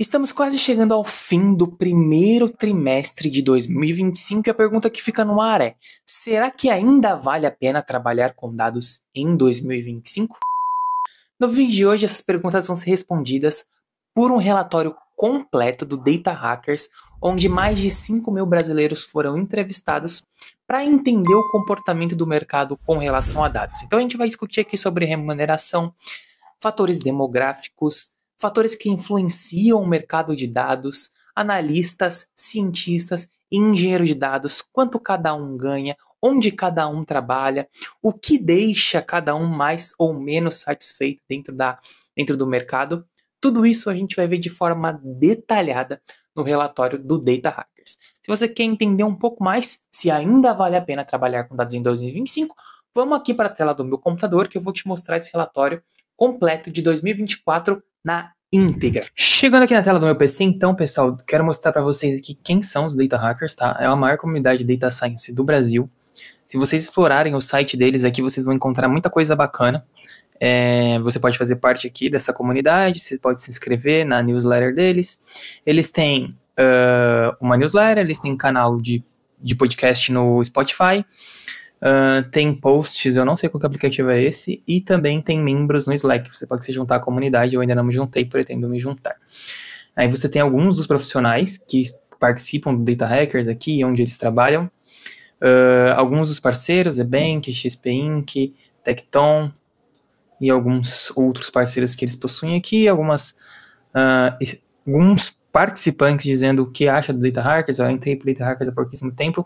Estamos quase chegando ao fim do primeiro trimestre de 2025 e a pergunta que fica no ar é: será que ainda vale a pena trabalhar com dados em 2025? No vídeo de hoje, essas perguntas vão ser respondidas por um relatório completo do Data Hackers, onde mais de 5.000 brasileiros foram entrevistados para entender o comportamento do mercado com relação a dados. Então a gente vai discutir aqui sobre remuneração, fatores demográficos, fatores que influenciam o mercado de dados, analistas, cientistas e engenheiros de dados, quanto cada um ganha, onde cada um trabalha, o que deixa cada um mais ou menos satisfeito dentro do mercado. Tudo isso a gente vai ver de forma detalhada no relatório do Data Hackers. Se você quer entender um pouco mais se ainda vale a pena trabalhar com dados em 2025, vamos aqui para a tela do meu computador que eu vou te mostrar esse relatório completo de 2024 na íntegra. Chegando aqui na tela do meu PC, então, pessoal, quero mostrar para vocês aqui quem são os Data Hackers, tá? É a maior comunidade de Data Science do Brasil. Se vocês explorarem o site deles aqui, vocês vão encontrar muita coisa bacana. Você pode fazer parte aqui dessa comunidade, você pode se inscrever na newsletter deles. Eles têm uma newsletter, eles têm canal de podcast no Spotify. Tem posts, eu não sei qual que aplicativo é esse, e também tem membros no Slack, você pode se juntar à comunidade, eu ainda não me juntei, pretendo me juntar. Aí você tem alguns dos profissionais que participam do Data Hackers aqui, onde eles trabalham, alguns dos parceiros, Ebank, XP Inc., Tecton, e alguns outros parceiros que eles possuem aqui, alguns participantes dizendo o que acha do Data Hackers. Eu entrei pro Data Hackers há pouquíssimo tempo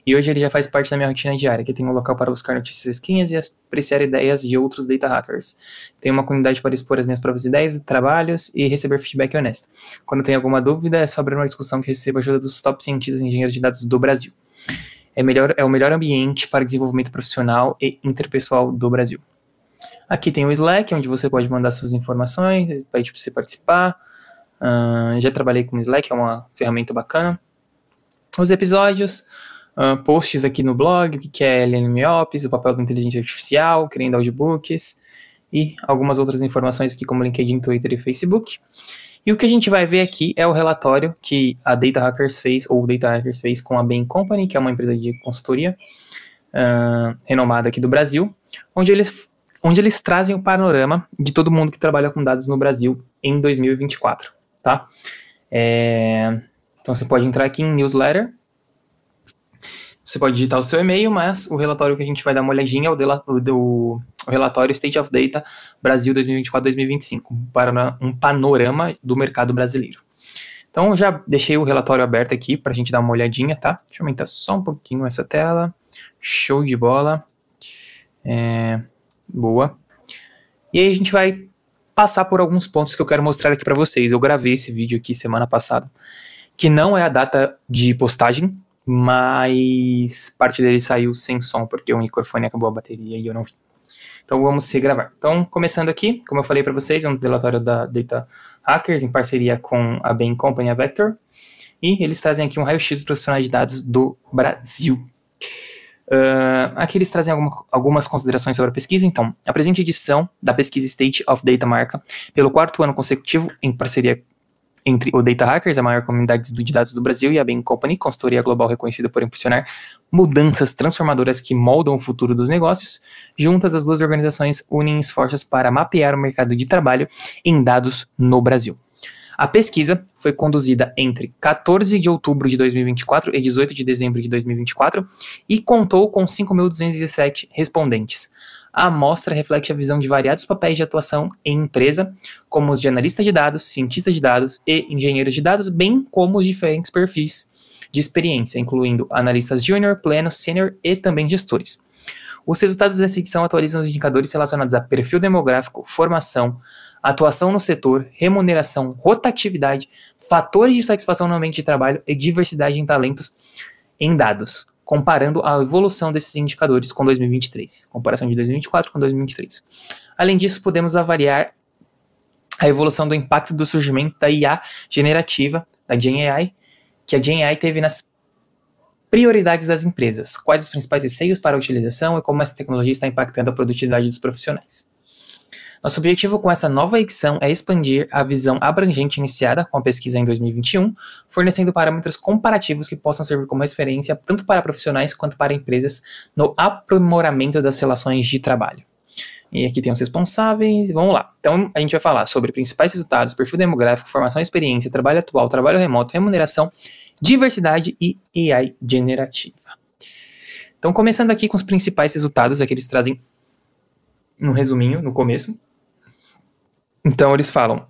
e hoje ele já faz parte da minha rotina diária, que tem um local para buscar notícias fresquinhas e apreciar ideias de outros Data Hackers. Tem uma comunidade para expor as minhas próprias ideias, trabalhos e receber feedback honesto. Quando tem alguma dúvida, é só abrir uma discussão que receba ajuda dos top cientistas e engenheiros de dados do Brasil. É o melhor ambiente para desenvolvimento profissional e interpessoal do Brasil. Aqui tem o Slack, onde você pode mandar suas informações, pede para você participar. Já trabalhei com o Slack, é uma ferramenta bacana. Os episódios, posts aqui no blog, o que é LLMOps, o papel da inteligência artificial, criando audiobooks e algumas outras informações aqui como LinkedIn, Twitter e Facebook. E o que a gente vai ver aqui é o relatório que a Data Hackers fez, ou o Data Hackers fez com a Bain Company, que é uma empresa de consultoria renomada aqui do Brasil, onde eles trazem o panorama de todo mundo que trabalha com dados no Brasil em 2024, tá? Então você pode entrar aqui em newsletter, você pode digitar o seu e-mail, mas o relatório que a gente vai dar uma olhadinha é o relatório State of Data Brasil 2024-2025, um panorama do mercado brasileiro. Então eu já deixei o relatório aberto aqui para a gente dar uma olhadinha, tá? Deixa eu aumentar só um pouquinho essa tela. Show de bola. Boa. E aí a gente vai passar por alguns pontos que eu quero mostrar aqui para vocês. Eu gravei esse vídeo aqui semana passada, que não é a data de postagem, mas parte dele saiu sem som, porque o microfone acabou a bateria e eu não vi. Então vamos regravar. Então, começando aqui, como eu falei para vocês, é um relatório da Data Hackers, em parceria com a Bain Company e a Vector, e eles trazem aqui um raio-x dos profissionais de dados do Brasil. Aqui eles trazem algumas considerações sobre a pesquisa. Então, a presente edição da pesquisa State of Data marca, pelo 4º ano consecutivo, em parceria entre o Data Hackers, a maior comunidade de dados do Brasil, e a Bain Company, consultoria global reconhecida por impulsionar mudanças transformadoras que moldam o futuro dos negócios. Juntas, as duas organizações unem esforços para mapear o mercado de trabalho em dados no Brasil. A pesquisa foi conduzida entre 14 de outubro de 2024 e 18 de dezembro de 2024 e contou com 5.217 respondentes. A amostra reflete a visão de variados papéis de atuação em empresa, como os de analista de dados, cientista de dados e engenheiros de dados, bem como os diferentes perfis de experiência, incluindo analistas júnior, pleno, sênior e também gestores. Os resultados dessa edição atualizam os indicadores relacionados a perfil demográfico, formação, atuação no setor, remuneração, rotatividade, fatores de satisfação no ambiente de trabalho e diversidade em talentos em dados, comparando a evolução desses indicadores com 2023, comparação de 2024 com 2023. Além disso, podemos avaliar a evolução do impacto do surgimento da IA generativa, da GenAI, que a GenAI teve nas prioridades das empresas, quais os principais receios para a utilização e como essa tecnologia está impactando a produtividade dos profissionais. Nosso objetivo com essa nova edição é expandir a visão abrangente iniciada com a pesquisa em 2021, fornecendo parâmetros comparativos que possam servir como referência tanto para profissionais quanto para empresas no aprimoramento das relações de trabalho. E aqui tem os responsáveis, vamos lá. Então, a gente vai falar sobre principais resultados, perfil demográfico, formação e experiência, trabalho atual, trabalho remoto, remuneração, diversidade e AI generativa. Então, começando aqui com os principais resultados, aqui eles trazem um resuminho no começo. Então, eles falam,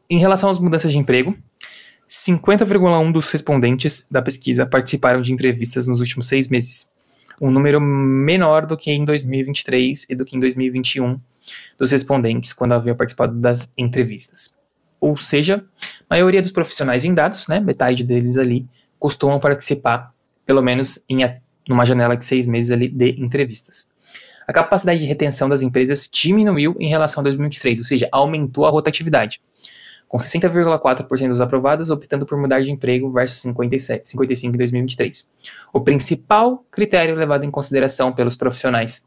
em relação às mudanças de emprego, 50,1% dos respondentes da pesquisa participaram de entrevistas nos últimos 6 meses. Um número menor do que em 2023 e do que em 2021 dos respondentes quando haviam participado das entrevistas. Ou seja, a maioria dos profissionais em dados, né, metade deles ali, costumam participar, pelo menos numa janela de 6 meses ali de entrevistas. A capacidade de retenção das empresas diminuiu em relação a 2023, ou seja, aumentou a rotatividade, com 60,4% dos aprovados optando por mudar de emprego versus 55% em 2023. O principal critério levado em consideração pelos profissionais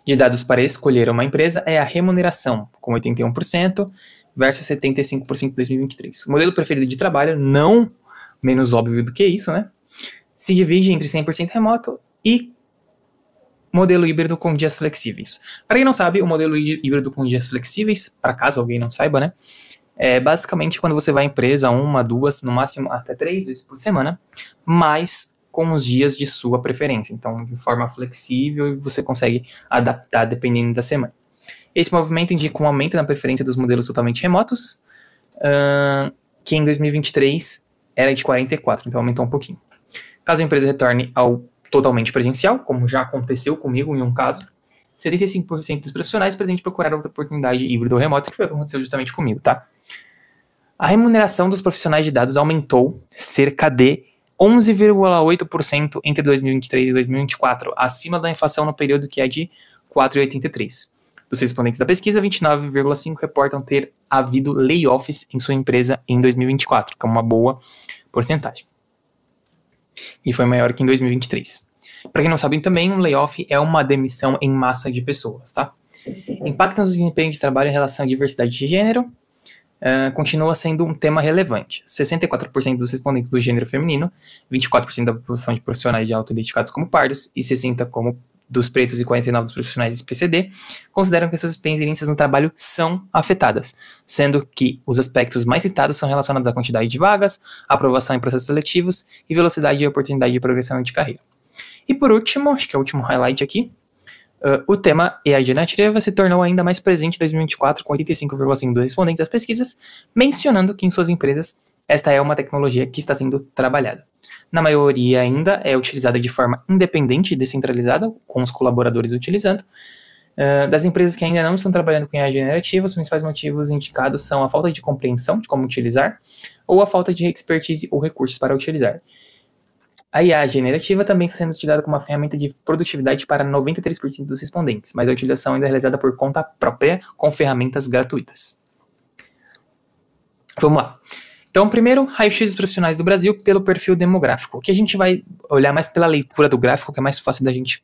de dados para escolher uma empresa é a remuneração, com 81% versus 75% em 2023. O modelo preferido de trabalho, não menos óbvio do que isso, né, se divide entre 100% remoto e modelo híbrido com dias flexíveis. Para quem não sabe, o modelo híbrido com dias flexíveis, para caso alguém não saiba, né, é basicamente quando você vai à empresa 1, 2, no máximo até 3 vezes por semana, mas com os dias de sua preferência. Então, de forma flexível, você consegue adaptar dependendo da semana. Esse movimento indica um aumento na preferência dos modelos totalmente remotos, que em 2023 era de 44%, então aumentou um pouquinho. Caso a empresa retorne ao totalmente presencial, como já aconteceu comigo em um caso, 75% dos profissionais pretendem procurar outra oportunidade híbrida ou remota, que foi o que aconteceu justamente comigo, tá? A remuneração dos profissionais de dados aumentou cerca de 11,8% entre 2023 e 2024, acima da inflação no período, que é de 4,83%. Dos respondentes da pesquisa, 29,5% reportam ter havido layoffs em sua empresa em 2024, que é uma boa porcentagem. E foi maior que em 2023. Para quem não sabe também, um layoff é uma demissão em massa de pessoas, tá? Impacto no desempenho de trabalho em relação à diversidade de gênero continua sendo um tema relevante. 64% dos respondentes do gênero feminino, 24% da população de profissionais de auto-identificados como pardos e 60% como dos pretos e 49% dos profissionais de PCD consideram que suas experiências no trabalho são afetadas, sendo que os aspectos mais citados são relacionados à quantidade de vagas, aprovação em processos seletivos e velocidade e oportunidade de progressão de carreira. E por último, acho que é o último highlight aqui, o tema AI generativa se tornou ainda mais presente em 2024, com 85,5% dos respondentes às pesquisas, mencionando que em suas empresas esta é uma tecnologia que está sendo trabalhada. Na maioria ainda é utilizada de forma independente e descentralizada, com os colaboradores utilizando. Das empresas que ainda não estão trabalhando com AI generativa, os principais motivos indicados são a falta de compreensão de como utilizar ou a falta de expertise ou recursos para utilizar. A IA generativa também está sendo utilizada como uma ferramenta de produtividade para 93% dos respondentes, mas a utilização ainda é realizada por conta própria com ferramentas gratuitas. Vamos lá. Então, primeiro, raio-x dos profissionais do Brasil pelo perfil demográfico, que a gente vai olhar mais pela leitura do gráfico, que é mais fácil da gente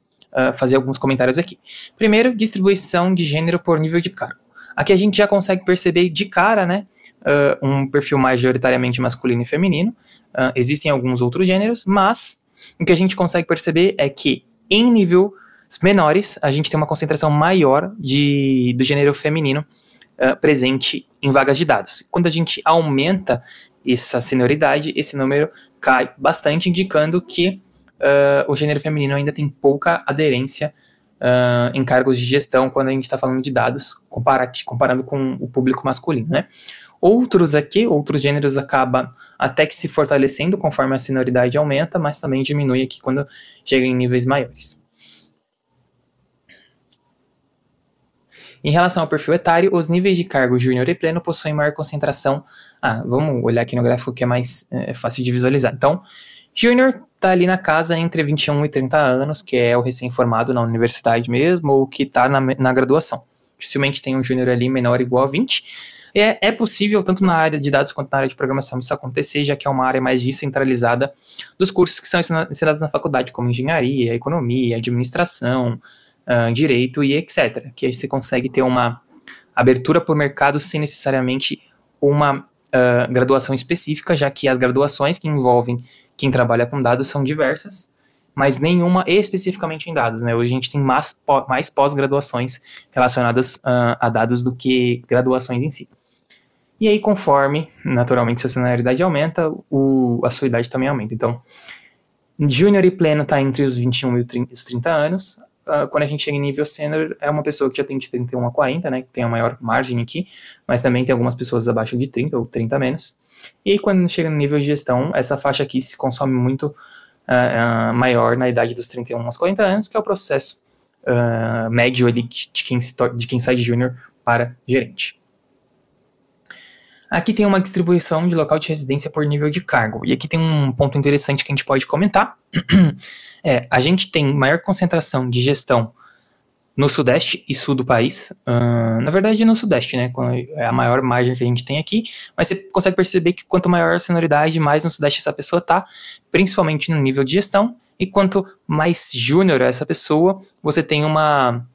fazer alguns comentários aqui. Primeiro, distribuição de gênero por nível de cargo. Aqui a gente já consegue perceber de cara, né, um perfil majoritariamente masculino e feminino. Existem alguns outros gêneros, mas o que a gente consegue perceber é que em níveis menores a gente tem uma concentração maior do gênero feminino presente em vagas de dados. Quando a gente aumenta essa senioridade, esse número cai bastante, indicando que o gênero feminino ainda tem pouca aderência em cargos de gestão quando a gente está falando de dados, comparando com o público masculino, né? Outros gêneros acabam até que se fortalecendo conforme a senioridade aumenta, mas também diminui aqui quando chega em níveis maiores. Em relação ao perfil etário, os níveis de cargo júnior e pleno possuem maior concentração. Vamos olhar aqui no gráfico que é mais fácil de visualizar. Então, júnior está ali na casa entre 21 e 30 anos, que é o recém-formado na universidade mesmo, ou que está na graduação. Dificilmente tem um júnior ali menor ou igual a 20. É possível, tanto na área de dados quanto na área de programação, isso acontecer, já que é uma área mais descentralizada dos cursos que são ensinados na faculdade, como engenharia, economia, administração, direito e etc. Que aí você consegue ter uma abertura por mercado sem necessariamente uma graduação específica, já que as graduações que envolvem quem trabalha com dados são diversas, mas nenhuma especificamente em dados, né? Hoje a gente tem mais pós-graduações relacionadas a dados do que graduações em si. E aí, conforme, naturalmente, sua senioridade aumenta, a sua idade também aumenta. Então, júnior e pleno está entre os 21 e os 30 anos. Quando a gente chega em nível sênior, é uma pessoa que já tem de 31 a 40, né, que tem a maior margem aqui, mas também tem algumas pessoas abaixo de 30 ou 30 a menos. E aí, quando chega no nível de gestão, essa faixa aqui se consome muito maior na idade dos 31 aos 40 anos, que é o processo médio ali de quem sai de júnior para gerente. Aqui tem uma distribuição de local de residência por nível de cargo. E aqui tem um ponto interessante que a gente pode comentar. A gente tem maior concentração de gestão no sudeste e sul do país. Na verdade, no sudeste, né? É a maior margem que a gente tem aqui. Mas você consegue perceber que quanto maior a senioridade, mais no sudeste essa pessoa está, principalmente no nível de gestão. E quanto mais júnior é essa pessoa, você tem uma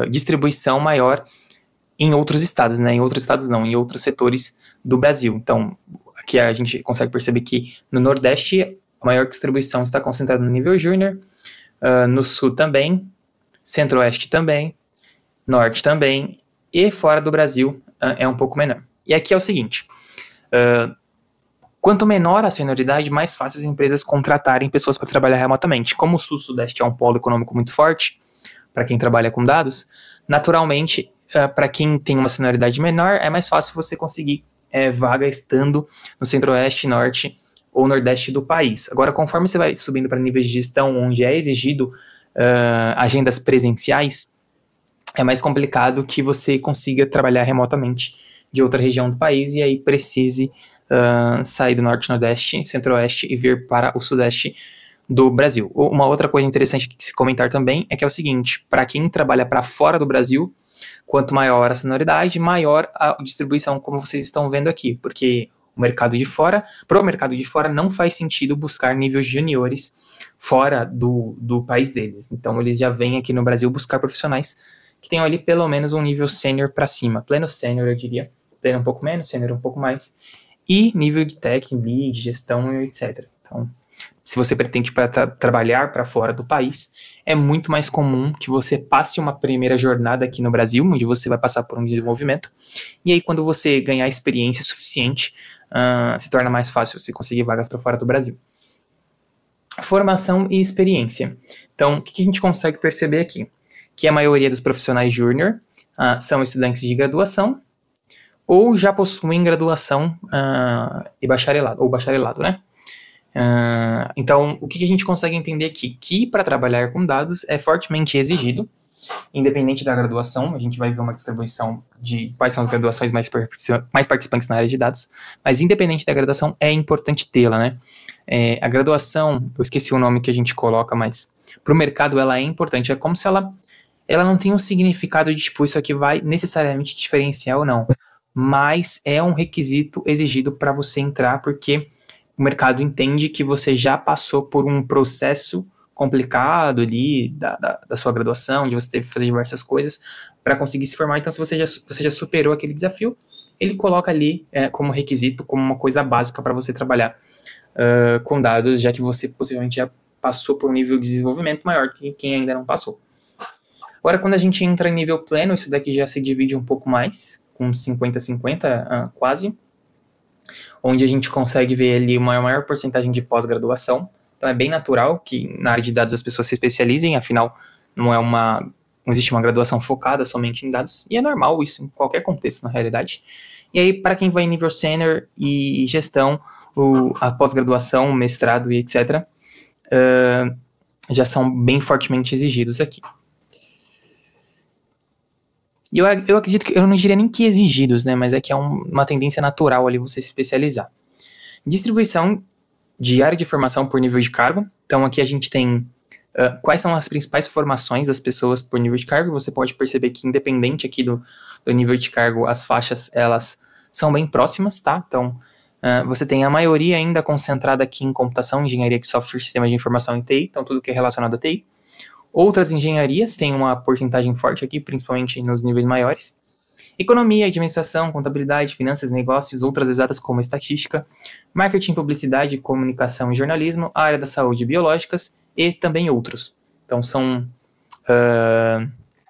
distribuição maior em outros estados, né? Em outros estados não, em outros setores do Brasil. Então, aqui a gente consegue perceber que no Nordeste a maior distribuição está concentrada no nível júnior, no Sul também, Centro-Oeste também, Norte também, e fora do Brasil é um pouco menor. E aqui é o seguinte, quanto menor a senioridade, mais fácil as empresas contratarem pessoas para trabalhar remotamente. Como o Sul-Sudeste é um polo econômico muito forte, para quem trabalha com dados, naturalmente, para quem tem uma senioridade menor, é mais fácil você conseguir vaga estando no Centro-Oeste, Norte ou Nordeste do país. Agora, conforme você vai subindo para níveis de gestão, onde é exigido agendas presenciais, é mais complicado que você consiga trabalhar remotamente de outra região do país e aí precise sair do Norte, Nordeste, Centro-Oeste e vir para o Sudeste do Brasil. Uma outra coisa interessante que se comentar também é que é o seguinte, para quem trabalha para fora do Brasil, quanto maior a senioridade, maior a distribuição, como vocês estão vendo aqui, porque pro mercado de fora não faz sentido buscar níveis juniores fora do país deles. Então eles já vêm aqui no Brasil buscar profissionais que tenham ali pelo menos um nível sênior para cima, pleno sênior eu diria, pleno um pouco menos, sênior um pouco mais, e nível de tech, lead, gestão, etc. Então, se você pretende trabalhar para fora do país, é muito mais comum que você passe uma primeira jornada aqui no Brasil, onde você vai passar por um desenvolvimento, e aí quando você ganhar experiência suficiente, se torna mais fácil você conseguir vagas para fora do Brasil. Formação e experiência. Então, o que a gente consegue perceber aqui? Que a maioria dos profissionais júnior são estudantes de graduação, ou já possuem graduação e bacharelado, né? Então, o que a gente consegue entender aqui? Que para trabalhar com dados é fortemente exigido, independente da graduação, a gente vai ver uma distribuição de quais são as graduações mais participantes na área de dados, mas independente da graduação, é importante tê-la, né? A graduação, eu esqueci o nome que a gente coloca, mas para o mercado ela é importante, é como se ela não tem um significado de, tipo, isso aqui vai necessariamente diferenciar ou não, mas é um requisito exigido para você entrar, porque o mercado entende que você já passou por um processo complicado ali da sua graduação, de você ter que fazer diversas coisas para conseguir se formar. Então, se você já superou aquele desafio, ele coloca ali como requisito, como uma coisa básica para você trabalhar com dados, já que você possivelmente já passou por um nível de desenvolvimento maior que quem ainda não passou. Agora, quando a gente entra em nível pleno, isso daqui já se divide um pouco mais, com 50-50 quase, onde a gente consegue ver ali uma maior porcentagem de pós-graduação. Então é bem natural que na área de dados as pessoas se especializem, afinal não existe uma graduação focada somente em dados, e é normal isso em qualquer contexto na realidade. E aí para quem vai em nível sênior e gestão, a pós-graduação, mestrado e etc., já são bem fortemente exigidos aqui. E eu acredito que, eu não diria nem que exigidos, né, mas é que é uma tendência natural ali você se especializar. Distribuição de área de formação por nível de cargo. Então aqui a gente tem quais são as principais formações das pessoas por nível de cargo. Você pode perceber que independente aqui do nível de cargo, as faixas, elas são bem próximas, tá? Então você tem a maioria ainda concentrada aqui em computação, engenharia de software, sistemas de informação e TI, então tudo que é relacionado a TI. Outras engenharias têm uma porcentagem forte aqui, principalmente nos níveis maiores. Economia, administração, contabilidade, finanças, negócios, outras exatas como estatística, marketing, publicidade, comunicação e jornalismo, a área da saúde e biológicas e também outros. Então são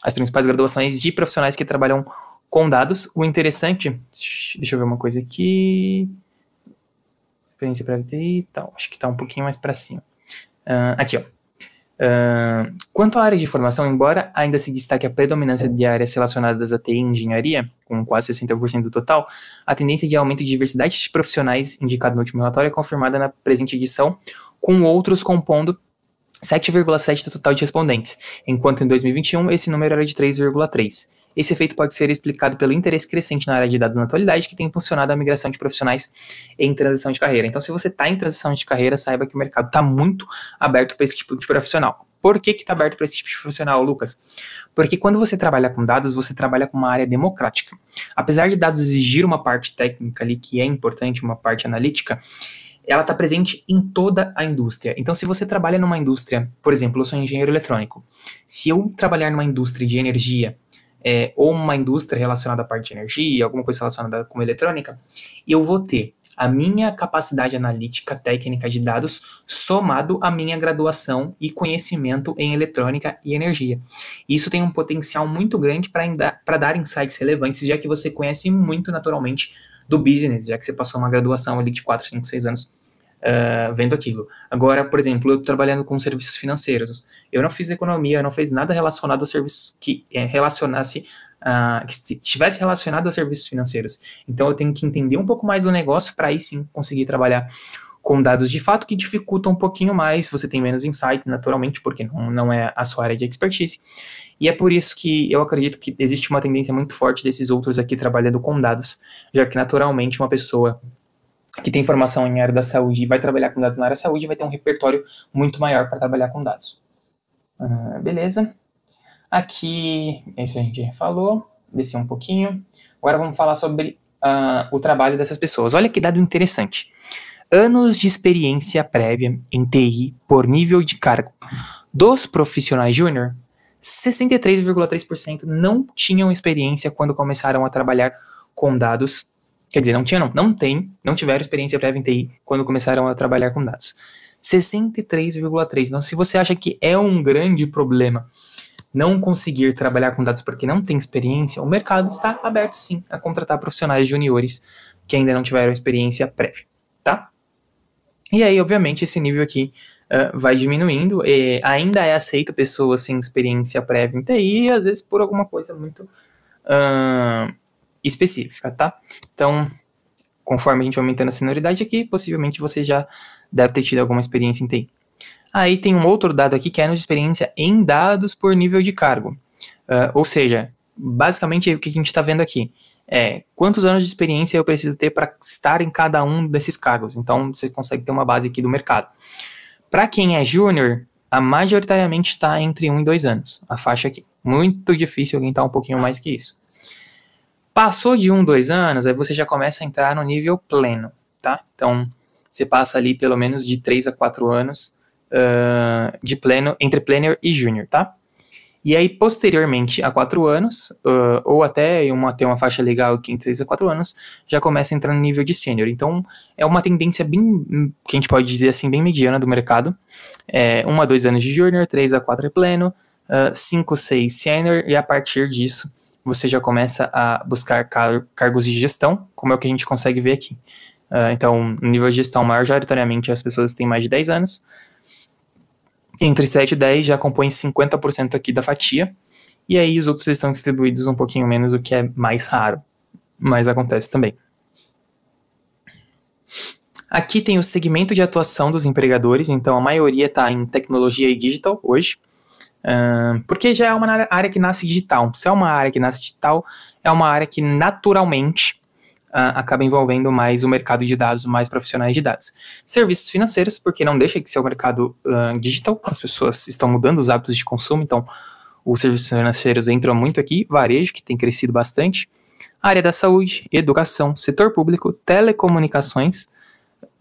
as principais graduações de profissionais que trabalham com dados. O interessante, deixa eu ver uma coisa aqui, experiência prévia e tal, acho que está um pouquinho mais para cima. Aqui, ó. Quanto à área de formação, embora ainda se destaque a predominância de áreas relacionadas a TI e engenharia, com quase 60% do total, a tendência de aumento de diversidade de profissionais indicada no último relatório é confirmada na presente edição, com outros compondo 7,7% do total de respondentes, enquanto em 2021 esse número era de 3,3%. Esse efeito pode ser explicado pelo interesse crescente na área de dados na atualidade, que tem impulsionado a migração de profissionais em transição de carreira. Então, se você está em transição de carreira, saiba que o mercado está muito aberto para esse tipo de profissional. Por que está aberto para esse tipo de profissional, Lucas? Porque quando você trabalha com dados, você trabalha com uma área democrática. Apesar de dados exigir uma parte técnica ali, que é importante, uma parte analítica, ela está presente em toda a indústria. Então, se você trabalha numa indústria, por exemplo, eu sou engenheiro eletrônico, se eu trabalhar numa indústria de energia, ou uma indústria relacionada à parte de energia, alguma coisa relacionada com eletrônica, eu vou ter a minha capacidade analítica técnica de dados somado à minha graduação e conhecimento em eletrônica e energia. Isso tem um potencial muito grande para dar insights relevantes, já que você conhece muito naturalmente do business, já que você passou uma graduação ali de 4, 5, 6 anos vendo aquilo. Agora, por exemplo, eu trabalhando com serviços financeiros, eu não fiz economia, eu não fiz nada relacionado a serviços que que estivesse relacionado a serviços financeiros. Então, eu tenho que entender um pouco mais do negócio para aí sim conseguir trabalhar com dados de fato, que dificultam um pouquinho mais, você tem menos insight, naturalmente, porque não é a sua área de expertise. E é por isso que eu acredito que existe uma tendência muito forte desses outros aqui trabalhando com dados, já que naturalmente uma pessoa que tem formação em área da saúde e vai trabalhar com dados na área da saúde vai ter um repertório muito maior para trabalhar com dados. Beleza. Aqui, isso a gente já falou, desci um pouquinho. Agora vamos falar sobre o trabalho dessas pessoas. Olha que dado interessante. Anos de experiência prévia em TI por nível de cargo. Dos profissionais júnior, 63,3% não tinham experiência quando começaram a trabalhar com dados. Quer dizer, não tiveram experiência prévia em TI quando começaram a trabalhar com dados. 63,3%. Então, se você acha que é um grande problema não conseguir trabalhar com dados porque não tem experiência, o mercado está aberto sim a contratar profissionais juniores que ainda não tiveram experiência prévia, tá? E aí, obviamente, esse nível aqui vai diminuindo, e ainda é aceito pessoas sem experiência prévia em TI, às vezes por alguma coisa muito específica, tá? Então, conforme a gente vai aumentando a senioridade aqui, possivelmente você já deve ter tido alguma experiência em TI. Aí tem um outro dado aqui que é anos de experiência em dados por nível de cargo. Ou seja, basicamente o que a gente está vendo aqui é quantos anos de experiência eu preciso ter para estar em cada um desses cargos. Então você consegue ter uma base aqui do mercado. Para quem é júnior, majoritariamente está entre 1 e 2 anos, a faixa aqui. Muito difícil alguém estar um pouquinho mais que isso. Passou de 1, 2 anos, aí você já começa a entrar no nível pleno, tá? Então você passa ali pelo menos de 3 a 4 anos de pleno, entre pleno e júnior, tá? E aí, posteriormente a 4 anos, ou até ter uma faixa legal que em 3 a 4 anos, já começa a entrar no nível de sênior. Então, é uma tendência bem, que a gente pode dizer assim, bem mediana do mercado. 1 a 2 anos de júnior, 3 a 4 é pleno, 5 a 6 sênior, e a partir disso, você já começa a buscar cargos de gestão, como é o que a gente consegue ver aqui. Então, no nível de gestão, majoritariamente as pessoas têm mais de 10 anos, entre 7 e 10 já compõem 50% aqui da fatia, e aí os outros estão distribuídos um pouquinho menos, o que é mais raro, mas acontece também. Aqui tem o segmento de atuação dos empregadores, então a maioria está em tecnologia e digital hoje, porque já é uma área que nasce digital. Se é uma área que nasce digital, é uma área que naturalmente acaba envolvendo mais o mercado de dados, mais profissionais de dados. Serviços financeiros, porque não deixa de ser o mercado digital, as pessoas estão mudando os hábitos de consumo, então os serviços financeiros entram muito aqui, varejo, que tem crescido bastante, área da saúde, educação, setor público, telecomunicações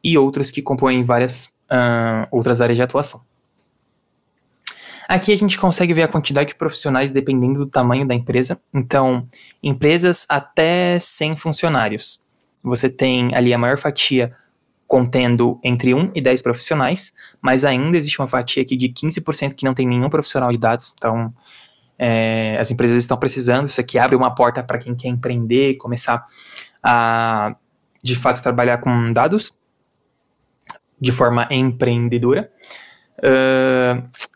e outros que compõem várias outras áreas de atuação. Aqui a gente consegue ver a quantidade de profissionais dependendo do tamanho da empresa. Então, empresas até 100 funcionários. Você tem ali a maior fatia contendo entre 1 e 10 profissionais, mas ainda existe uma fatia aqui de 15% que não tem nenhum profissional de dados. Então, as empresas estão precisando. Isso aqui abre uma porta para quem quer empreender, começar a, de fato, trabalhar com dados de forma empreendedora.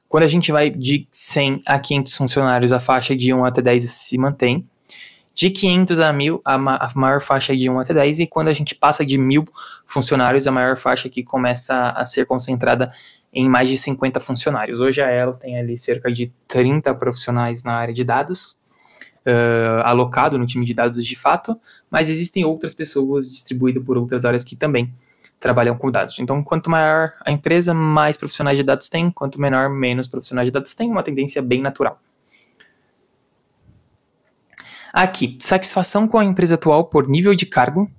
Quando a gente vai de 100 a 500 funcionários, a faixa de 1 até 10 se mantém. De 500 a 1.000, a maior faixa é de 1 até 10. E quando a gente passa de 1.000 funcionários, a maior faixa aqui começa a ser concentrada em mais de 50 funcionários. Hoje a Elo tem ali cerca de 30 profissionais na área de dados, alocado no time de dados de fato, mas existem outras pessoas distribuídas por outras áreas que também trabalham com dados. Então, quanto maior a empresa, mais profissionais de dados tem, quanto menor, menos profissionais de dados tem, uma tendência bem natural. Aqui, satisfação com a empresa atual por nível de cargo.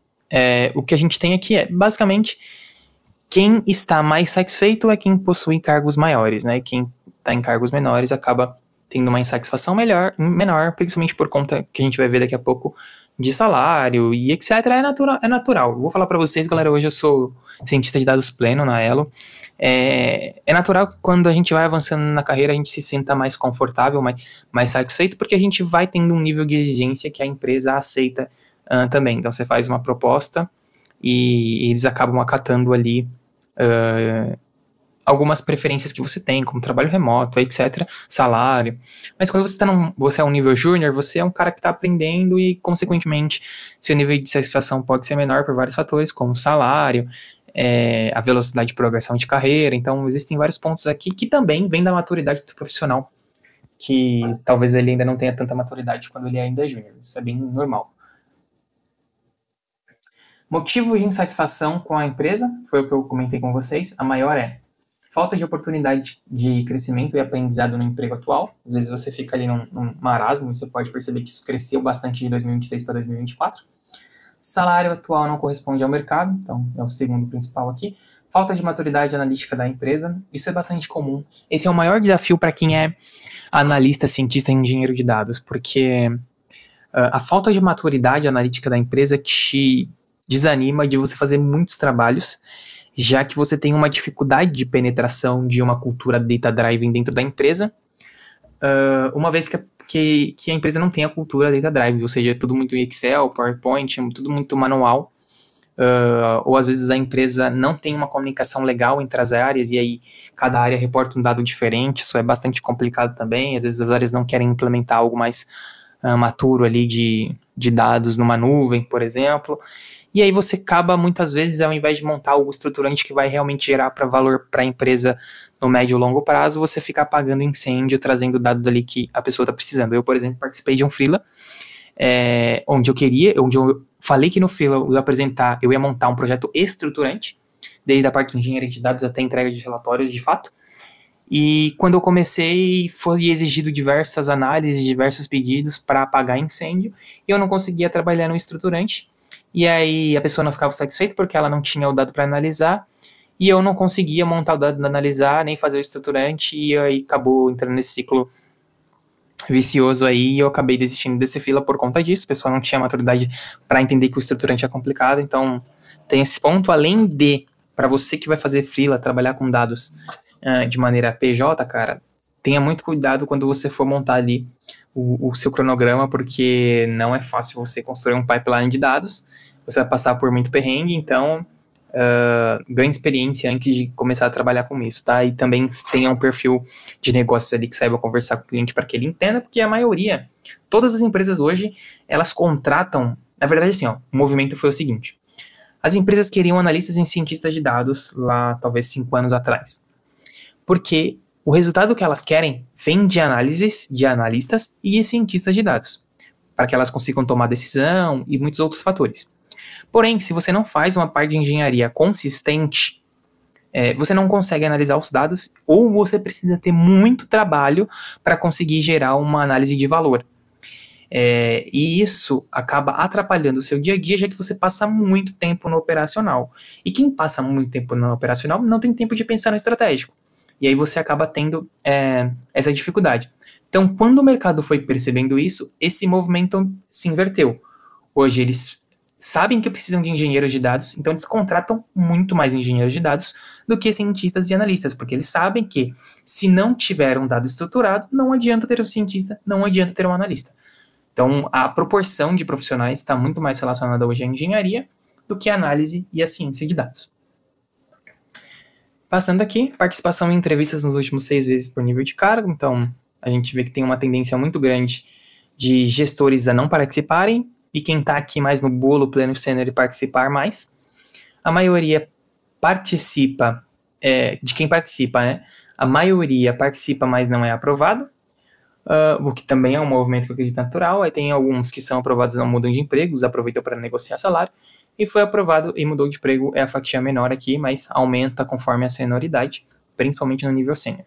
O que a gente tem aqui é, basicamente, quem está mais satisfeito é quem possui cargos maiores, né? Quem está em cargos menores acaba tendo uma insatisfação menor, principalmente por conta que a gente vai ver daqui a pouco de salário e etc. É natural. Vou falar para vocês, galera, hoje eu sou cientista de dados pleno na Elo. É natural que quando a gente vai avançando na carreira a gente se sinta mais confortável, mais satisfeito, porque a gente vai tendo um nível de exigência que a empresa aceita também. Então você faz uma proposta e eles acabam acatando ali algumas preferências que você tem, como trabalho remoto, etc., salário. Mas quando você é um nível júnior, você é um cara que está aprendendo e, consequentemente, seu nível de satisfação pode ser menor por vários fatores, como salário, a velocidade de progressão de carreira. Então, existem vários pontos aqui que também vêm da maturidade do profissional, que talvez ele ainda não tenha tanta maturidade quando ele ainda é júnior. Isso é bem normal. Motivo de insatisfação com a empresa, foi o que eu comentei com vocês. A maior é falta de oportunidade de crescimento e aprendizado no emprego atual. Às vezes você fica ali num marasmo e você pode perceber que isso cresceu bastante de 2023 para 2024. Salário atual não corresponde ao mercado, então é o segundo principal aqui. Falta de maturidade analítica da empresa, isso é bastante comum. Esse é o maior desafio para quem é analista, cientista e engenheiro de dados, porque a falta de maturidade analítica da empresa te desanima de você fazer muitos trabalhos, já que você tem uma dificuldade de penetração de uma cultura data-driven dentro da empresa, uma vez que a empresa não tem a cultura data-driven, ou seja, é tudo muito Excel, PowerPoint, tudo muito manual, ou às vezes a empresa não tem uma comunicação legal entre as áreas, e aí cada área reporta um dado diferente, isso é bastante complicado também, às vezes as áreas não querem implementar algo mais maturo ali de dados numa nuvem, por exemplo. E aí você acaba, muitas vezes, ao invés de montar algo estruturante que vai realmente gerar valor para a empresa no médio e longo prazo, você fica apagando incêndio, trazendo dados ali que a pessoa está precisando. Eu, por exemplo, participei de um freela, onde eu falei que no freela eu ia montar um projeto estruturante, desde a parte de engenharia de dados até entrega de relatórios de fato. E quando eu comecei, foi exigido diversas análises, diversos pedidos para apagar incêndio, e eu não conseguia trabalhar no estruturante. E aí a pessoa não ficava satisfeita porque ela não tinha o dado para analisar, e eu não conseguia montar o dado para analisar, nem fazer o estruturante, e aí acabou entrando nesse ciclo vicioso aí, e eu acabei desistindo desse freela por conta disso. A pessoa não tinha maturidade para entender que o estruturante é complicado. Então tem esse ponto, além de, para você que vai fazer freela, trabalhar com dados de maneira PJ, cara, tenha muito cuidado quando você for montar ali o seu cronograma, porque não é fácil você construir um pipeline de dados, você vai passar por muito perrengue, então ganhe experiência antes de começar a trabalhar com isso, tá? E também tenha um perfil de negócios ali que saiba conversar com o cliente para que ele entenda, porque a maioria, todas as empresas hoje, elas contratam, na verdade assim, o movimento foi o seguinte, as empresas queriam analistas e cientistas de dados lá, talvez 5 anos atrás, porque o resultado que elas querem vem de análises de analistas e cientistas de dados, para que elas consigam tomar decisão e muitos outros fatores. Porém, se você não faz uma parte de engenharia consistente, você não consegue analisar os dados, ou você precisa ter muito trabalho para conseguir gerar uma análise de valor. E isso acaba atrapalhando o seu dia a dia, já que você passa muito tempo no operacional. E quem passa muito tempo no operacional não tem tempo de pensar no estratégico. e aí você acaba tendo essa dificuldade. Então, quando o mercado foi percebendo isso, esse movimento se inverteu. Hoje eles sabem que precisam de engenheiros de dados, então eles contratam muito mais engenheiros de dados do que cientistas e analistas, porque eles sabem que se não tiver um dado estruturado, não adianta ter um cientista, não adianta ter um analista. Então, a proporção de profissionais está muito mais relacionada hoje à engenharia do que à análise e à ciência de dados. Passando aqui, participação em entrevistas nos últimos 6 vezes por nível de cargo. Então, a gente vê que tem uma tendência muito grande de gestores a não participarem e quem está aqui mais no bolo pleno sênior participar mais. A maioria participa, de quem participa, né? A maioria participa, mas não é aprovado. O que também é um movimento que eu acredito natural. Aí tem alguns que são aprovados e não mudam de emprego, aproveitam para negociar salário, e foi aprovado e mudou de emprego, é a fatia menor aqui, mas aumenta conforme a senioridade, principalmente no nível sênior.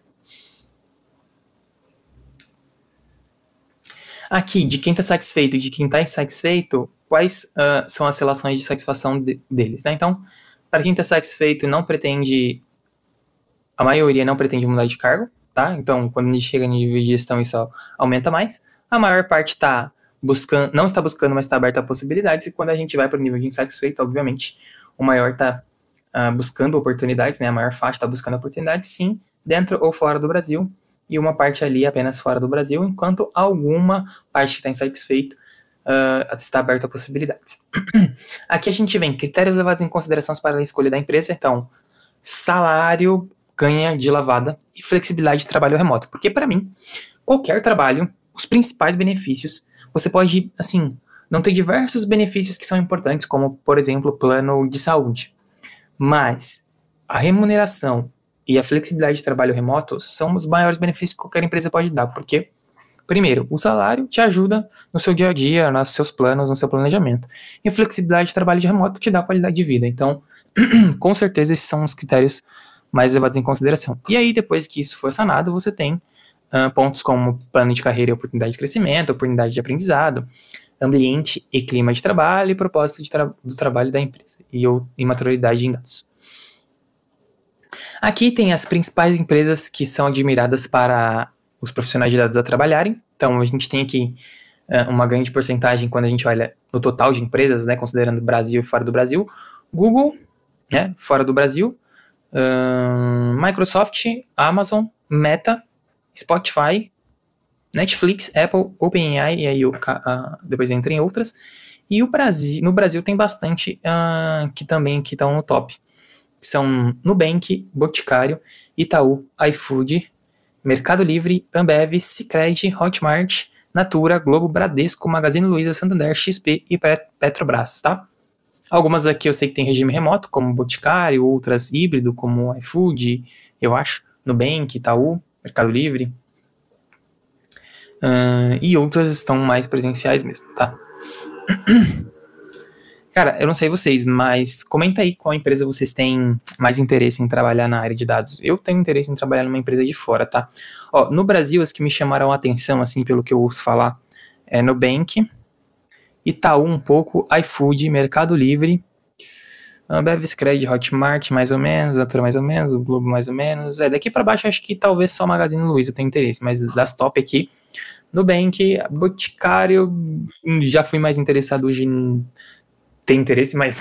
Aqui, de quem está satisfeito e de quem está insatisfeito, quais são as relações de satisfação deles, né? Então, para quem está satisfeito, a maioria não pretende mudar de cargo, tá? Então, quando a gente chega no nível de gestão, isso aumenta mais. A maior parte não está buscando, mas está aberta a possibilidades. E quando a gente vai para o nível de insatisfeito, obviamente, o maior está buscando oportunidades, né? A maior faixa está buscando oportunidades, sim, dentro ou fora do Brasil. E uma parte ali apenas fora do Brasil, enquanto alguma parte que está insatisfeito está aberta a possibilidades. Aqui a gente vê critérios levados em consideração para a escolha da empresa. Então, salário, ganha de lavada e flexibilidade de trabalho remoto. Porque, para mim, qualquer trabalho, os principais benefícios, você pode, assim, não ter diversos benefícios que são importantes, como, por exemplo, plano de saúde. Mas a remuneração e a flexibilidade de trabalho remoto são os maiores benefícios que qualquer empresa pode dar. Porque, primeiro, o salário te ajuda no seu dia a dia, nos seus planos, no seu planejamento. E a flexibilidade de trabalho de remoto te dá qualidade de vida. Então, com certeza, esses são os critérios mais levados em consideração. E aí, depois que isso for sanado, você tem pontos como plano de carreira e oportunidade de crescimento, oportunidade de aprendizado, ambiente e clima de trabalho e propósito do trabalho da empresa e maturidade em dados. Aqui tem as principais empresas que são admiradas para os profissionais de dados a trabalharem. Então, a gente tem aqui uma grande porcentagem quando a gente olha no total de empresas, né, considerando Brasil e fora do Brasil. Google, né, fora do Brasil, Microsoft, Amazon, Meta, Spotify, Netflix, Apple, OpenAI, e aí depois entra em outras. E no Brasil tem bastante que também estão no top. São Nubank, Boticário, Itaú, iFood, Mercado Livre, Ambev, Sicredi, Hotmart, Natura, Globo, Bradesco, Magazine Luiza, Santander, XP e Petrobras, tá? Algumas aqui eu sei que tem regime remoto, como Boticário, outras híbrido, como iFood, eu acho, Nubank, Itaú, Mercado Livre. E outras estão mais presenciais mesmo, tá? Cara, eu não sei vocês, mas comenta aí qual empresa vocês têm mais interesse em trabalhar na área de dados. Eu tenho interesse em trabalhar numa empresa de fora, tá? Ó, no Brasil, as que me chamaram a atenção, assim, pelo que eu ouço falar, é Nubank, Itaú um pouco, iFood, Mercado Livre, Ambev, Sicredi, Hotmart mais ou menos, Natura mais ou menos, o Globo mais ou menos. Daqui pra baixo acho que talvez só Magazine Luiza tenha interesse, mas das top aqui, Nubank, Boticário, já fui mais interessado hoje em ter interesse, mas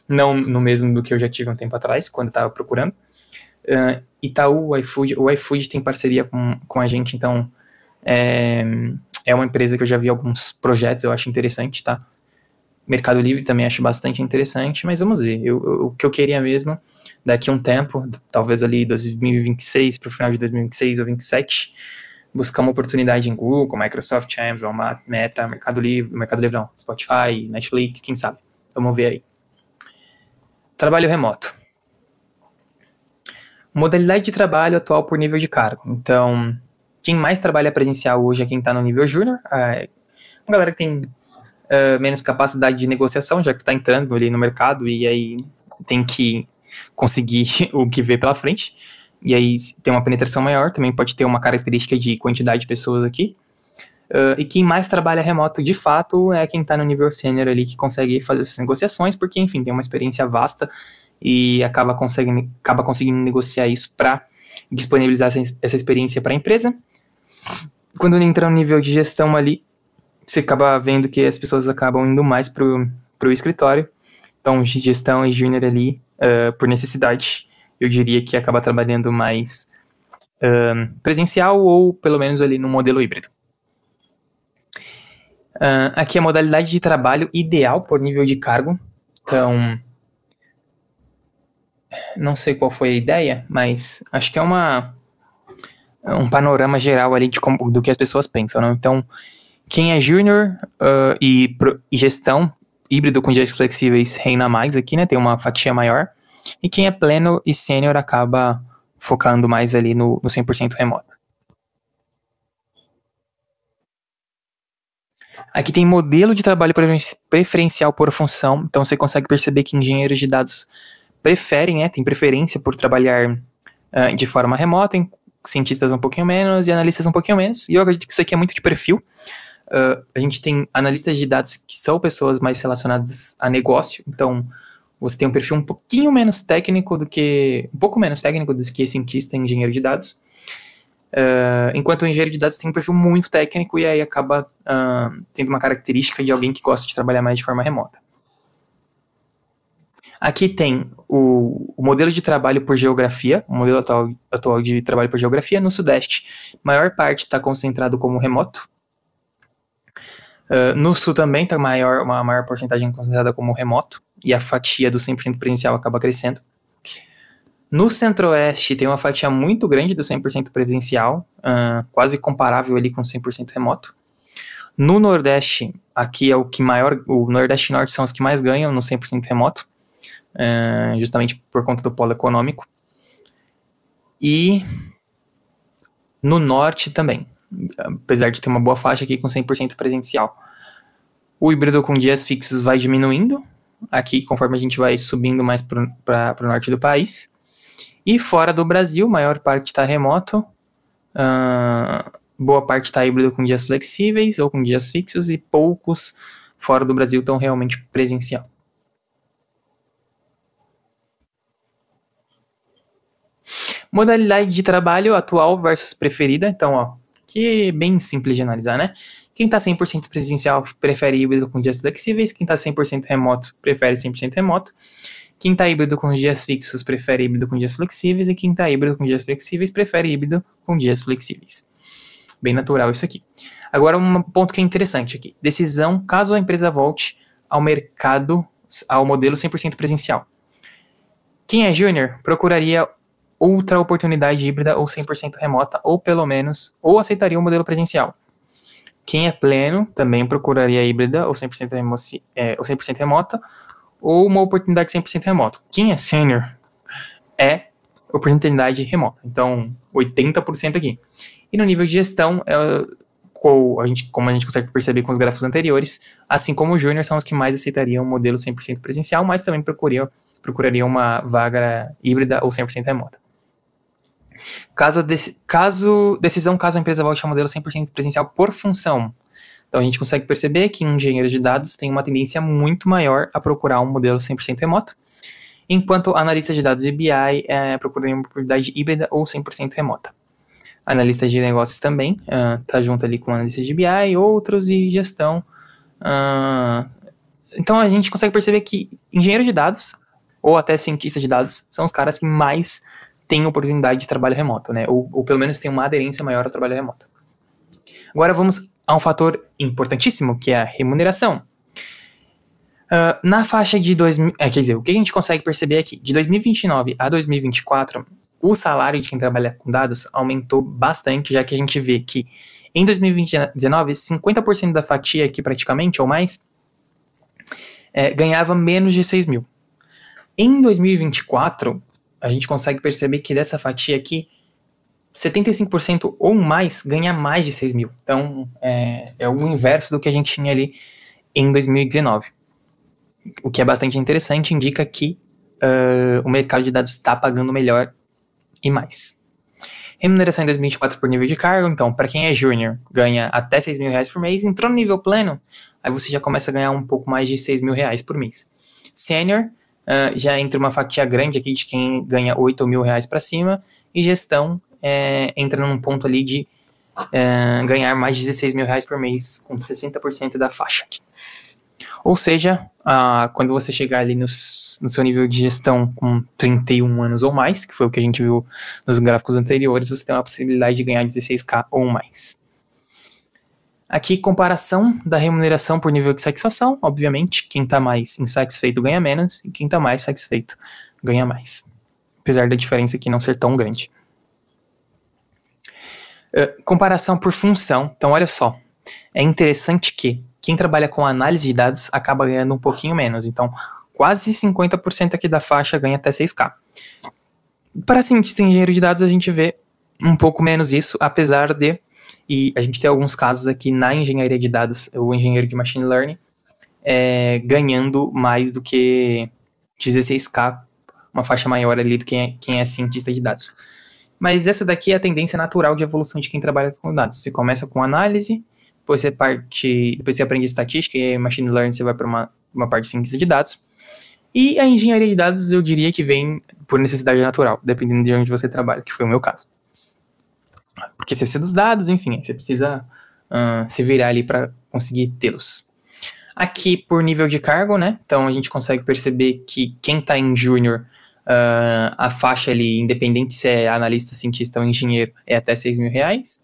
não no mesmo do que eu já tive um tempo atrás, quando eu tava procurando. Itaú, o iFood tem parceria com a gente, então é uma empresa que eu já vi alguns projetos, eu acho interessante, tá? Mercado Livre também acho bastante interessante, mas vamos ver. O que eu queria mesmo, daqui a um tempo, talvez ali 2026, para o final de 2026 ou 2027, buscar uma oportunidade em Google, Microsoft, Amazon, Meta, Mercado Livre não, Spotify, Netflix, quem sabe. Vamos ver aí. Trabalho remoto. Modalidade de trabalho atual por nível de cargo. Então, quem mais trabalha presencial hoje é quem está no nível júnior. A galera que tem menos capacidade de negociação, já que está entrando ali no mercado e aí tem que conseguir o que vê pela frente. E aí tem uma penetração maior, também pode ter uma característica de quantidade de pessoas aqui. E quem mais trabalha remoto de fato é quem está no nível sênior ali, que consegue fazer essas negociações, porque enfim, tem uma experiência vasta e acaba conseguindo negociar isso para disponibilizar essa experiência para a empresa. Quando entra no nível de gestão ali, você acaba vendo que as pessoas acabam indo mais pro escritório. Então, gestão e júnior ali, por necessidade, eu diria que acaba trabalhando mais presencial ou pelo menos ali no modelo híbrido. Aqui é a modalidade de trabalho ideal por nível de cargo. Então, não sei qual foi a ideia, mas acho que é um panorama geral ali do que as pessoas pensam, né? Então, quem é júnior e gestão híbrido com dias flexíveis reina mais aqui, né? Tem uma fatia maior. E quem é pleno e sênior acaba focando mais ali no 100% remoto. Aqui tem modelo de trabalho preferencial por função. Então, você consegue perceber que engenheiros de dados preferem, né? Tem preferência por trabalhar de forma remota, cientistas um pouquinho menos e analistas um pouquinho menos. E eu acredito que isso aqui é muito de perfil. A gente tem analistas de dados que são pessoas mais relacionadas a negócio, então você tem um perfil um pouquinho menos técnico do que... um pouco menos técnico do que cientista e engenheiro de dados, enquanto o engenheiro de dados tem um perfil muito técnico e aí acaba tendo uma característica de alguém que gosta de trabalhar mais de forma remota. Aqui tem o modelo de trabalho por geografia, o modelo atual de trabalho por geografia. No Sudeste, a maior parte está concentrado como remoto. No Sul também está uma maior porcentagem considerada como remoto, e a fatia do 100% presencial acaba crescendo. No Centro-Oeste tem uma fatia muito grande do 100% presencial, quase comparável ali com 100% remoto. No Nordeste, aqui é o Nordeste e Norte são os que mais ganham no 100% remoto, justamente por conta do polo econômico. E no Norte também, apesar de ter uma boa faixa aqui com 100% presencial. O híbrido com dias fixos vai diminuindo, aqui conforme a gente vai subindo mais para o norte do país. E fora do Brasil, maior parte está remoto, boa parte está híbrido com dias flexíveis ou com dias fixos, e poucos fora do Brasil estão realmente presencial. Modalidade de trabalho atual versus preferida. Então, que é bem simples de analisar, né? Quem está 100% presencial prefere híbrido com dias flexíveis. Quem está 100% remoto prefere 100% remoto. Quem está híbrido com dias fixos prefere híbrido com dias flexíveis. E quem está híbrido com dias flexíveis prefere híbrido com dias flexíveis. Bem natural isso aqui. Agora, um ponto que é interessante aqui. Decisão caso a empresa volte ao mercado, ao modelo 100% presencial. Quem é júnior procuraria outra oportunidade híbrida ou 100% remota, ou pelo menos, ou aceitaria o modelo presencial. Quem é pleno também procuraria híbrida ou 100% remota, ou uma oportunidade 100% remota. Quem é sênior é oportunidade remota. Então, 80% aqui. E no nível de gestão, como a gente consegue perceber com os gráficos anteriores, assim como o júnior, são os que mais aceitariam o modelo 100% presencial, mas também procurariam uma vaga híbrida ou 100% remota. Decisão caso a empresa volte ao modelo 100% presencial por função. Então a gente consegue perceber que engenheiros de dados têm uma tendência muito maior a procurar um modelo 100% remoto, enquanto analistas de dados e BI procurariam uma oportunidade híbrida ou 100% remota. Analistas de negócios também, tá junto ali com analistas de BI, outros e gestão. Então a gente consegue perceber que engenheiros de dados, ou até cientistas de dados, são os caras que mais têm oportunidade de trabalho remoto, né? Ou pelo menos têm uma aderência maior ao trabalho remoto. Agora vamos a um fator importantíssimo, que é a remuneração. Na faixa de o que a gente consegue perceber aqui? De 2029 a 2024, o salário de quem trabalha com dados aumentou bastante, já que a gente vê que em 2019, 50% da fatia aqui praticamente, ou mais, ganhava menos de 6 mil. Em 2024, a gente consegue perceber que dessa fatia aqui, 75% ou mais ganha mais de 6 mil. Então, é o inverso do que a gente tinha ali em 2019. O que é bastante interessante, indica que o mercado de dados está pagando melhor e mais. Remuneração em 2024 por nível de cargo. Então, para quem é júnior, ganha até 6 mil reais por mês. Entrou no nível pleno, aí você já começa a ganhar um pouco mais de 6 mil reais por mês. Sênior já entra uma fatia grande aqui de quem ganha 8 mil reais para cima, e gestão entra num ponto ali de ganhar mais de 16 mil reais por mês, com 60% da faixa. Ou seja, quando você chegar ali no seu nível de gestão com 31 anos ou mais, que foi o que a gente viu nos gráficos anteriores, você tem uma possibilidade de ganhar 16k ou mais. Aqui, comparação da remuneração por nível de satisfação. Obviamente, quem está mais insatisfeito ganha menos, e quem está mais satisfeito ganha mais. Apesar da diferença aqui não ser tão grande. Comparação por função. Então, olha só. É interessante que quem trabalha com análise de dados acaba ganhando um pouquinho menos. Então, quase 50% aqui da faixa ganha até 6k. Para cientista e engenheiro de dados, a gente vê um pouco menos isso, apesar de... E a gente tem alguns casos aqui na engenharia de dados, o engenheiro de machine learning, ganhando mais do que 16k, uma faixa maior ali do que quem é cientista de dados. Mas essa daqui é a tendência natural de evolução de quem trabalha com dados. Você começa com análise, depois você aprende estatística e machine learning, você vai para uma parte de ciência de dados. E a engenharia de dados, eu diria que vem por necessidade natural, dependendo de onde você trabalha, que foi o meu caso. Porque você precisa dos dados, enfim, você precisa se virar ali para conseguir tê-los. Aqui, por nível de cargo, né? Então, a gente consegue perceber que quem está em júnior, a faixa ali, independente se é analista, cientista ou engenheiro, é até 6 mil reais.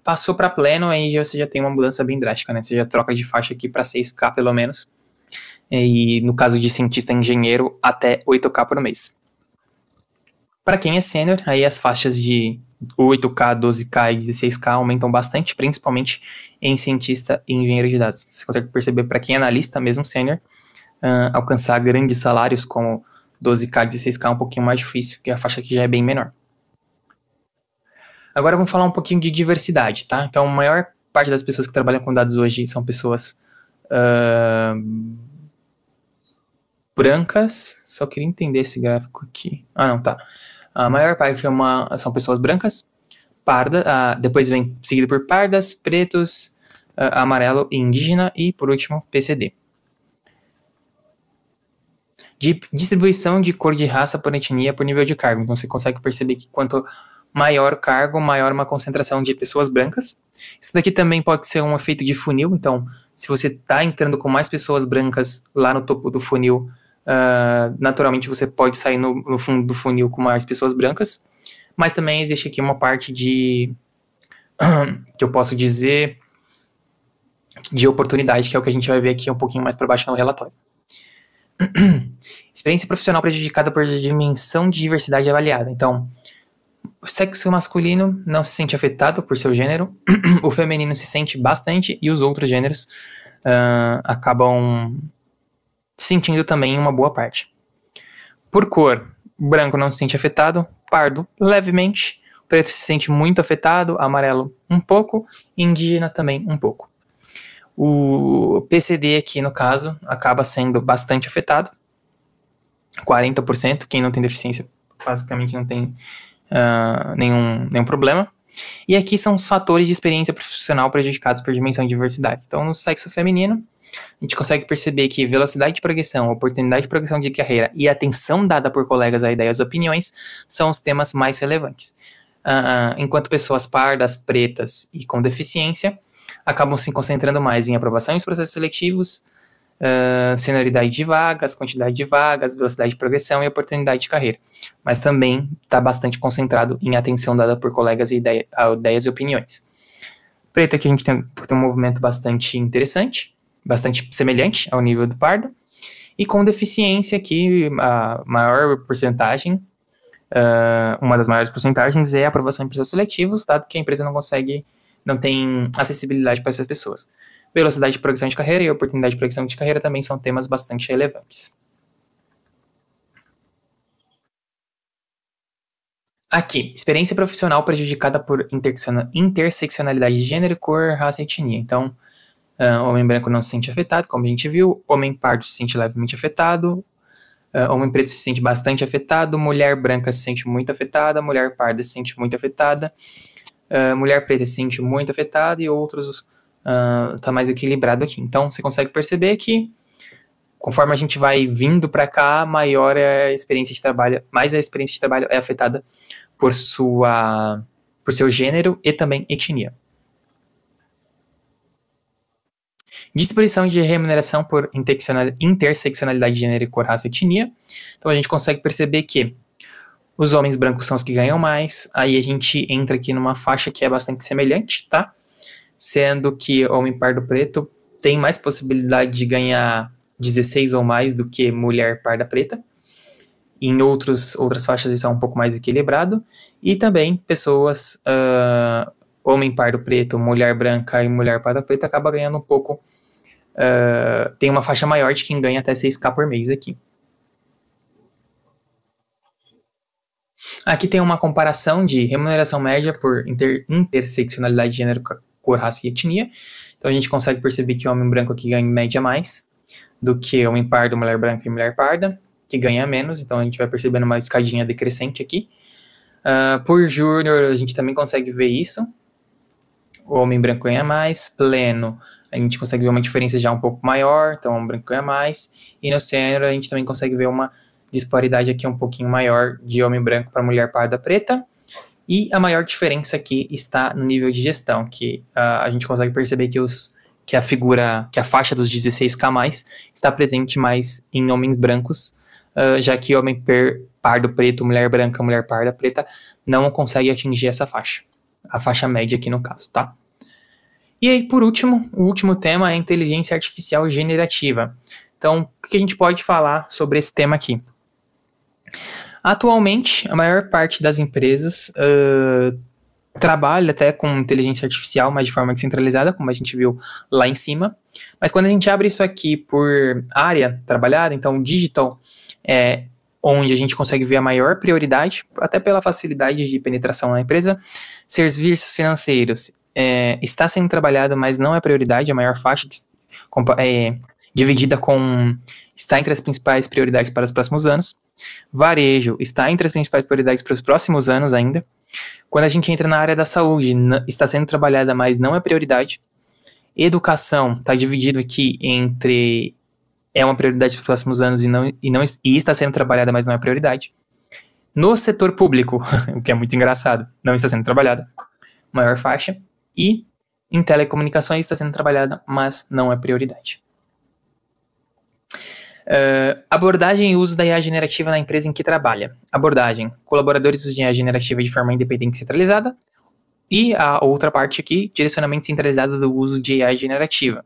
Passou para pleno, aí você já tem uma mudança bem drástica, né? Você já troca de faixa aqui para 6k, pelo menos. E no caso de cientista e engenheiro, até 8k por mês. Para quem é sênior, aí as faixas de 8k, 12k e 16k aumentam bastante, principalmente em cientista e engenheiro de dados. Você consegue perceber para quem é analista, mesmo sênior, alcançar grandes salários como 12k, 16k é um pouquinho mais difícil, porque a faixa aqui já é bem menor. Agora vamos falar um pouquinho de diversidade, tá? Então, a maior parte das pessoas que trabalham com dados hoje são pessoas brancas. Só queria entender esse gráfico aqui. Não, tá. A maior parte são pessoas brancas, parda, depois vem seguido por pardas, pretos, amarelo e indígena, e por último PCD. De distribuição de cor de raça por etnia por nível de cargo. Então você consegue perceber que quanto maior o cargo, maior uma concentração de pessoas brancas. Isso daqui também pode ser um efeito de funil. Então, se você está entrando com mais pessoas brancas lá no topo do funil, naturalmente você pode sair no fundo do funil com mais pessoas brancas. Mas também existe aqui uma parte que eu posso dizer de oportunidade, que é o que a gente vai ver aqui um pouquinho mais para baixo no relatório. Experiência profissional prejudicada por dimensão de diversidade avaliada. Então, o sexo masculino não se sente afetado por seu gênero, o feminino se sente bastante, e os outros gêneros acabam sentindo também uma boa parte. Por cor, branco não se sente afetado, pardo levemente, preto se sente muito afetado, amarelo um pouco, indígena também um pouco. O PCD aqui, no caso, acaba sendo bastante afetado, 40%, quem não tem deficiência basicamente não tem nenhum problema. E aqui são os fatores de experiência profissional prejudicados por dimensão de diversidade. Então, no sexo feminino, a gente consegue perceber que velocidade de progressão, oportunidade de progressão de carreira e atenção dada por colegas a ideias e opiniões são os temas mais relevantes. Enquanto pessoas pardas, pretas e com deficiência acabam se concentrando mais em aprovação nos processos seletivos, senioridade de vagas, quantidade de vagas, velocidade de progressão e oportunidade de carreira. Mas também está bastante concentrado em atenção dada por colegas a ideias e opiniões. Preto aqui a gente tem um movimento bastante interessante, bastante semelhante ao nível do pardo. E com deficiência aqui, a maior porcentagem, uma das maiores porcentagens é a aprovação em processos seletivos, dado que a empresa não tem acessibilidade para essas pessoas. Velocidade de progressão de carreira e oportunidade de progressão de carreira também são temas bastante relevantes. Aqui, experiência profissional prejudicada por interseccionalidade de gênero, cor, raça e etnia. Então, homem branco não se sente afetado, como a gente viu, homem pardo se sente levemente afetado, homem preto se sente bastante afetado, mulher branca se sente muito afetada, mulher parda se sente muito afetada, mulher preta se sente muito afetada, e outros está mais equilibrado aqui. Então, você consegue perceber que conforme a gente vai vindo para cá, maior é a experiência de trabalho, mais a experiência de trabalho é afetada por seu gênero e também etnia. Distribuição de remuneração por interseccionalidade de gênero, cor, raça e etnia. Então a gente consegue perceber que os homens brancos são os que ganham mais, aí a gente entra aqui numa faixa que é bastante semelhante, tá? Sendo que homem pardo preto tem mais possibilidade de ganhar 16 ou mais do que mulher parda preta. Em outras faixas isso é um pouco mais equilibrado. E também pessoas, homem pardo preto, mulher branca e mulher parda preta acaba ganhando um pouco, tem uma faixa maior de quem ganha até 6K por mês aqui. Aqui tem uma comparação de remuneração média por interseccionalidade de gênero, cor, raça e etnia. Então a gente consegue perceber que o homem branco aqui ganha em média mais do que homem pardo, mulher branca e mulher parda, que ganha menos. Então a gente vai percebendo uma escadinha decrescente aqui. Por júnior a gente também consegue ver isso. O homem branco ganha mais. Pleno a gente consegue ver uma diferença já um pouco maior, então o homem branco ganha mais. E no sênior a gente também consegue ver uma disparidade aqui um pouquinho maior de homem branco para mulher parda preta. E a maior diferença aqui está no nível de gestão, que a gente consegue perceber que a faixa dos 16K+, está presente mais em homens brancos, já que homem pardo preto, mulher branca, mulher parda preta, não consegue atingir essa faixa. A faixa média aqui no caso, tá? E aí, por último, o último tema é a inteligência artificial generativa. Então, o que a gente pode falar sobre esse tema aqui? Atualmente, a maior parte das empresas trabalha até com inteligência artificial, mas de forma descentralizada, como a gente viu lá em cima. Mas quando a gente abre isso aqui por área trabalhada, então digital é onde a gente consegue ver a maior prioridade, até pela facilidade de penetração na empresa. Serviços financeiros está sendo trabalhado, mas não é prioridade, a maior faixa dividida com... está entre as principais prioridades para os próximos anos. Varejo está entre as principais prioridades para os próximos anos ainda. Quando a gente entra na área da saúde, está sendo trabalhada, mas não é prioridade. Educação está dividido aqui entre... é uma prioridade para os próximos anos e está sendo trabalhada, mas não é prioridade. No setor público, o que é muito engraçado, não está sendo trabalhada, maior faixa. E em telecomunicações está sendo trabalhada, mas não é prioridade. Abordagem e uso da IA generativa na empresa em que trabalha. Abordagem: colaboradores usam IA generativa de forma independente e centralizada. E a outra parte aqui, direcionamento centralizado do uso de IA generativa.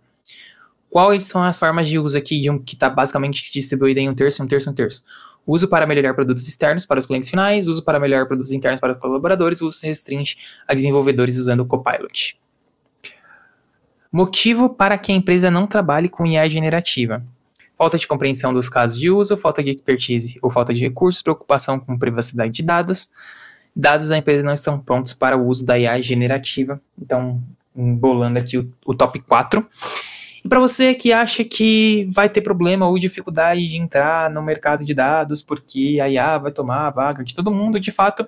Quais são as formas de uso aqui que está basicamente distribuída em um terço, um terço, um terço? Uso para melhorar produtos externos para os clientes finais, uso para melhorar produtos internos para os colaboradores, uso se restringe a desenvolvedores usando o Copilot. Motivo para que a empresa não trabalhe com IA generativa: falta de compreensão dos casos de uso, falta de expertise ou falta de recursos, preocupação com privacidade de dados. Dados da empresa não estão prontos para o uso da IA generativa. Então, embolando aqui o top 4. E para você que acha que vai ter problema ou dificuldade de entrar no mercado de dados porque a IA vai tomar a vaga de todo mundo, de fato,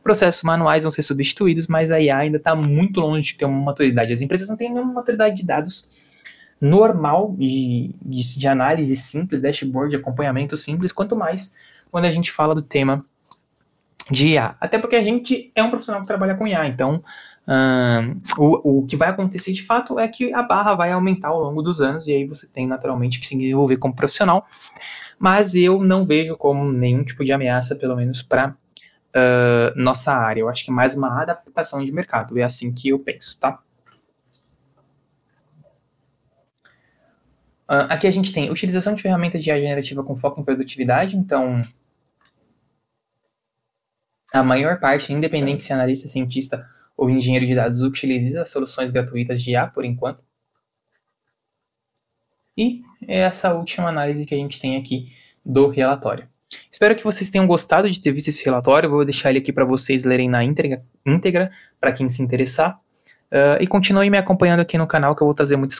processos manuais vão ser substituídos, mas a IA ainda está muito longe de ter uma maturidade. As empresas não têm nenhuma maturidade de dados normal, de análise simples, dashboard, acompanhamento simples, quanto mais quando a gente fala do tema de IA. Até porque a gente é um profissional que trabalha com IA, então o que vai acontecer de fato é que a barra vai aumentar ao longo dos anos e aí você tem naturalmente que se desenvolver como profissional, mas eu não vejo como nenhum tipo de ameaça, pelo menos para nossa área. Eu acho que é mais uma adaptação de mercado, é assim que eu penso, tá? Aqui a gente tem utilização de ferramentas de IA generativa com foco em produtividade. Então, a maior parte, independente se é analista, cientista ou engenheiro de dados, utiliza soluções gratuitas de IA por enquanto. E é essa última análise que a gente tem aqui do relatório. Espero que vocês tenham gostado de ter visto esse relatório. Eu vou deixar ele aqui para vocês lerem na íntegra para quem se interessar. E continuem me acompanhando aqui no canal, que eu vou trazer muitas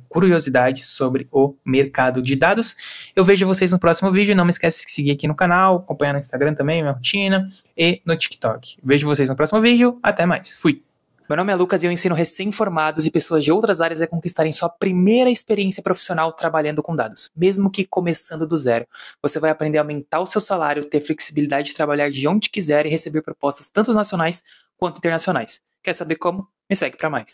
curiosidades sobre o mercado de dados. Eu vejo vocês no próximo vídeo. Não me esquece de seguir aqui no canal, acompanhar no Instagram também, minha rotina, e no TikTok. Vejo vocês no próximo vídeo. Até mais. Fui! Meu nome é Lucas e eu ensino recém-formados e pessoas de outras áreas a conquistarem sua primeira experiência profissional trabalhando com dados, mesmo que começando do zero. Você vai aprender a aumentar o seu salário, ter flexibilidade de trabalhar de onde quiser e receber propostas tanto nacionais quanto internacionais. Quer saber como? Me segue para mais.